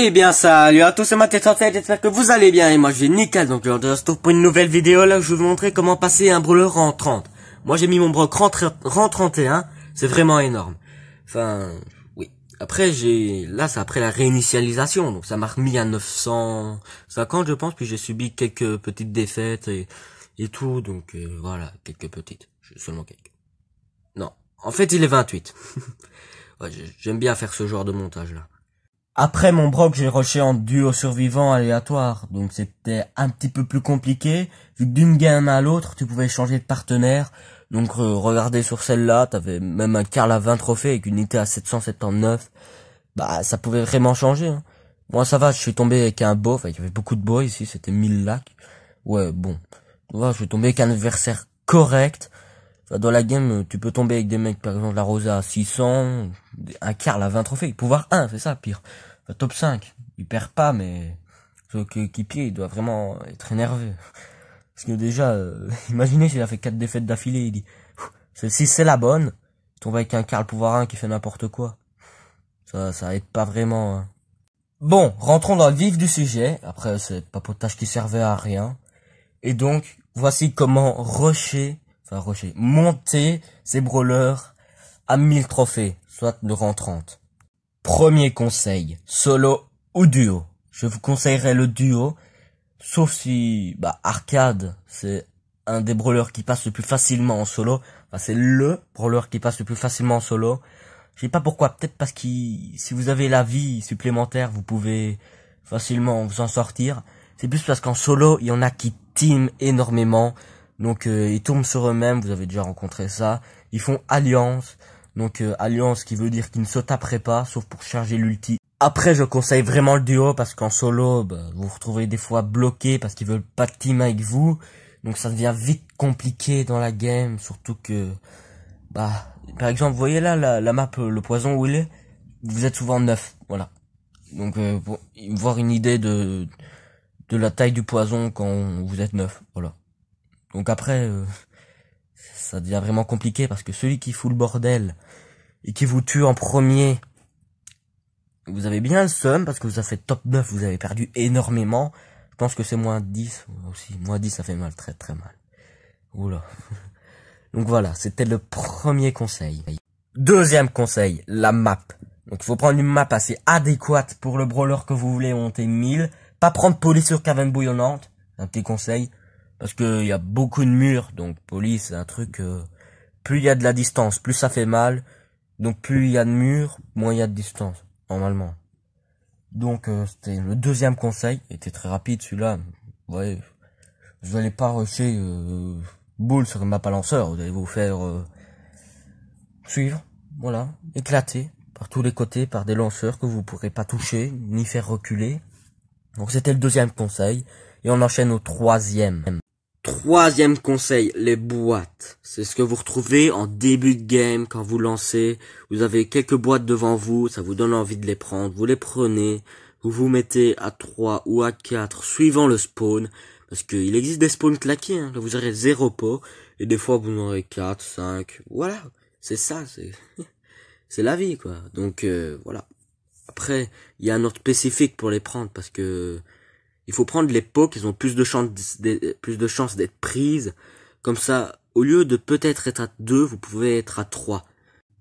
Eh bien salut à tous, c'est Mathieu Santé, j'espère que vous allez bien et moi je vais nickel. Donc on se retrouve pour une nouvelle vidéo là où je vais vous montrer comment passer un brawler en 30. Moi j'ai mis mon broc rang 31, c'est vraiment énorme. Enfin, oui. Après là c'est après la réinitialisation, donc ça m'a remis à 950 je pense, puis j'ai subi quelques petites défaites et tout, donc voilà, quelques petites, seulement quelques. Non, en fait il est 28. Ouais, j'aime bien faire ce genre de montage là. Après mon broc, j'ai rushé en duo survivant aléatoire, donc c'était un petit peu plus compliqué, vu que d'une game à l'autre, tu pouvais changer de partenaire. Donc regardez sur celle-là, t'avais même un Karl à 20 trophées avec une unité à 779. Bah ça pouvait vraiment changer. Hein. Moi ça va, je suis tombé avec un beau, enfin il y avait beaucoup de beaux ici, c'était 1000 lacs. Ouais bon, voilà, je suis tombé avec un adversaire correct. Enfin, dans la game, tu peux tomber avec des mecs, par exemple la Rosa à 600, un Karl à 20 trophées, pouvoir 1, c'est ça pire. Enfin, top 5, il perd pas, mais ce équipier, il doit vraiment être énervé. Parce que déjà, imaginez s'il a fait 4 défaites d'affilée, il dit, si c'est la bonne, il tombe avec un Karl pouvoir 1 qui fait n'importe quoi. Ça aide pas vraiment. Hein. Bon, rentrons dans le vif du sujet, après c'est papotage qui servait à rien. Et donc, voici comment monter ces brawlers à 1000 trophées, soit de rang 30. Premier conseil, solo ou duo. Je vous conseillerais le duo, sauf si, Arcade, c'est un des brawlers qui passe le plus facilement en solo. Enfin, c'est le brawler qui passe le plus facilement en solo. Je sais pas pourquoi, peut-être parce que si vous avez la vie supplémentaire, vous pouvez facilement vous en sortir. C'est plus parce qu'en solo, il y en a qui team énormément. Donc ils tombent sur eux-mêmes, vous avez déjà rencontré ça. Ils font alliance. Donc alliance qui veut dire qu'ils ne se taperaient pas, sauf pour charger l'ulti. Après je conseille vraiment le duo parce qu'en solo, vous vous retrouvez des fois bloqué parce qu'ils veulent pas de team avec vous. Donc ça devient vite compliqué dans la game, surtout que par exemple, vous voyez là la map, le poison où il est, vous êtes souvent 9, voilà. Donc pour voir une idée de la taille du poison quand vous êtes 9, voilà. Donc après, ça devient vraiment compliqué parce que celui qui fout le bordel et qui vous tue en premier, vous avez bien le seum parce que vous avez fait top 9, vous avez perdu énormément. Je pense que c'est moins 10 aussi. Moins 10, ça fait mal, très très mal. Oula. Donc voilà, c'était le premier conseil. Deuxième conseil, la map. Donc il faut prendre une map assez adéquate pour le brawler que vous voulez monter 1000. Pas prendre police sur caverne bouillonnante, un petit conseil. Parce que il y a beaucoup de murs, donc police c'est un truc, plus il y a de la distance, plus ça fait mal. Donc plus il y a de murs, moins il y a de distance, normalement. Donc c'était le deuxième conseil, il était très rapide celui-là. Ouais, vous allez pas rusher boule sur une map à lanceur, vous allez vous faire suivre, voilà, éclater par tous les côtés par des lanceurs que vous pourrez pas toucher, ni faire reculer. Donc c'était le deuxième conseil, et on enchaîne au troisième. Troisième conseil, les boîtes. C'est ce que vous retrouvez en début de game quand vous lancez. Vous avez quelques boîtes devant vous, ça vous donne envie de les prendre. Vous les prenez, vous vous mettez à 3 ou à 4 suivant le spawn. Parce qu'il existe des spawns claqués, hein, là vous aurez 0 pot. Et des fois vous en aurez 4, 5. Voilà, c'est ça, c'est la vie quoi. Donc voilà. Après, il y a un ordre spécifique pour les prendre parce que il faut prendre les pots qui ont plus de chances d'être prises. Comme ça, au lieu de peut-être être à 2, vous pouvez être à 3.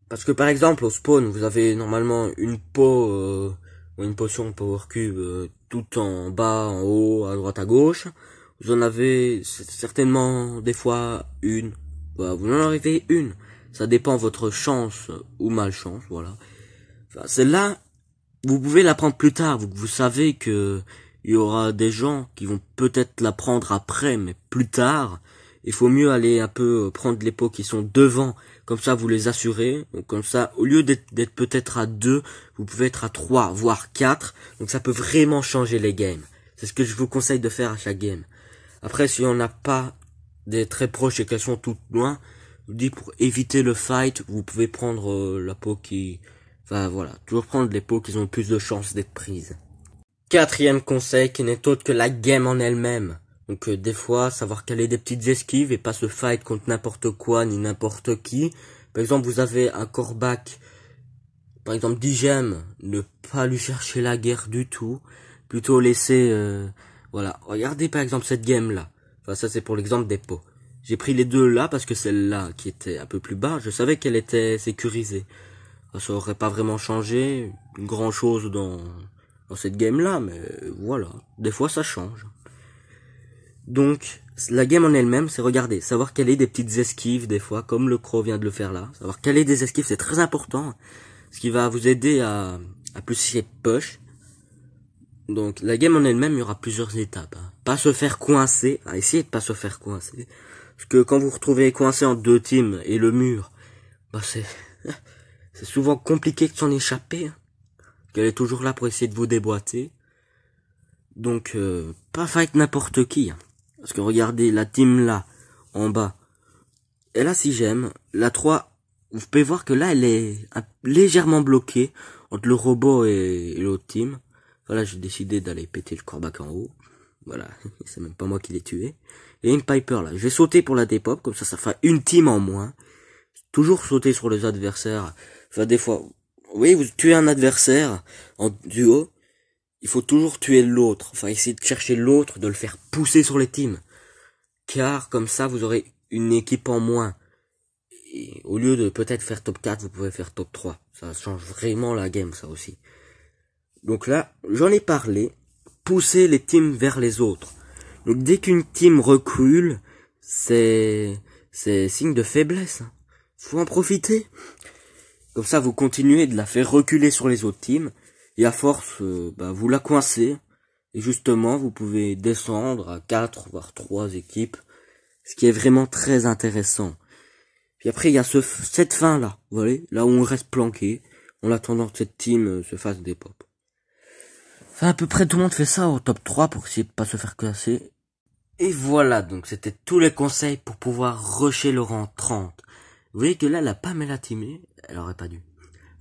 Parce que par exemple, au spawn, vous avez normalement une pot, ou une potion Power Cube, tout en bas, en haut, à droite, à gauche. Vous en avez certainement des fois une. Voilà, vous en avez une. Ça dépend de votre chance ou malchance, voilà. Enfin, celle-là, vous pouvez la prendre plus tard. Vous savez que il y aura des gens qui vont peut-être la prendre après, mais plus tard. Il faut mieux aller un peu prendre les pots qui sont devant. Comme ça, vous les assurez. Donc comme ça, au lieu d'être peut-être à 2, vous pouvez être à 3, voire 4. Donc ça peut vraiment changer les games. C'est ce que je vous conseille de faire à chaque game. Après, si on n'a pas des très proches et qu'elles sont toutes loin, je vous dis pour éviter le fight, vous pouvez prendre la pot qui... Enfin voilà, toujours prendre les pots qui ont plus de chances d'être prises. Quatrième conseil qui n'est autre que la game en elle-même. Donc des fois, savoir caler des petites esquives et pas se fight contre n'importe quoi ni n'importe qui. Par exemple, vous avez un corbac par exemple 10 gemmes, ne pas lui chercher la guerre du tout, plutôt laisser, voilà, regardez par exemple cette game là, enfin ça c'est pour l'exemple des pots. J'ai pris les deux là parce que celle-là qui était un peu plus bas, je savais qu'elle était sécurisée. Ça aurait pas vraiment changé grand chose dans cette game là, mais voilà, des fois ça change. Donc la game en elle-même, c'est regarder, savoir caler des petites esquives des fois, comme le Croc vient de le faire là. Savoir caler des esquives, c'est très important, ce qui va vous aider à plus y push. Donc la game en elle-même, il y aura plusieurs étapes. Hein. Pas se faire coincer, essayez de pas se faire coincer. Parce que quand vous vous retrouvez coincé entre deux teams et le mur, bah c'est souvent compliqué de s'en échapper. Hein. Parce qu'elle est toujours là pour essayer de vous déboîter. Donc pas fight n'importe qui. Hein. Parce que regardez, la team là, en bas, elle a 6 gemmes. La 3, vous pouvez voir que là, elle est légèrement bloquée entre le robot et l'autre team. Voilà, j'ai décidé d'aller péter le corbac en haut. Voilà, c'est même pas moi qui l'ai tué. Et une Piper là, je vais sauter pour la dépop, comme ça fait une team en moins. Toujours sauter sur les adversaires. Enfin, des fois, oui, vous tuez un adversaire en duo, il faut toujours tuer l'autre. Enfin, essayer de chercher l'autre, de le faire pousser sur les teams. Car, comme ça, vous aurez une équipe en moins. Et au lieu de peut-être faire top 4, vous pouvez faire top 3. Ça change vraiment la game, ça aussi. Donc là, j'en ai parlé. Pousser les teams vers les autres. Donc dès qu'une team recule, c'est signe de faiblesse. Faut en profiter. Comme ça, vous continuez de la faire reculer sur les autres teams. Et à force, vous la coincez. Et justement, vous pouvez descendre à 4, voire 3 équipes. Ce qui est vraiment très intéressant. Puis après, il y a cette fin là. Vous voyez, là où on reste planqué. En attendant que cette team se fasse des pop. Enfin, à peu près tout le monde fait ça au top 3 pour essayer de pas se faire classer. Et voilà, donc c'était tous les conseils pour pouvoir rusher le rang 30. Vous voyez que là, elle a pas mal timé, elle aurait pas dû.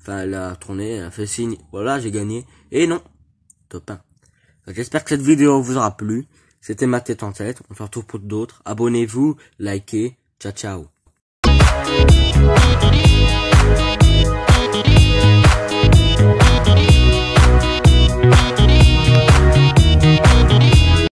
Enfin, elle a tourné, elle a fait signe, voilà, j'ai gagné. Et non, top 1. J'espère que cette vidéo vous aura plu. C'était ma tête en tête, on se retrouve pour d'autres. Abonnez-vous, likez, ciao ciao.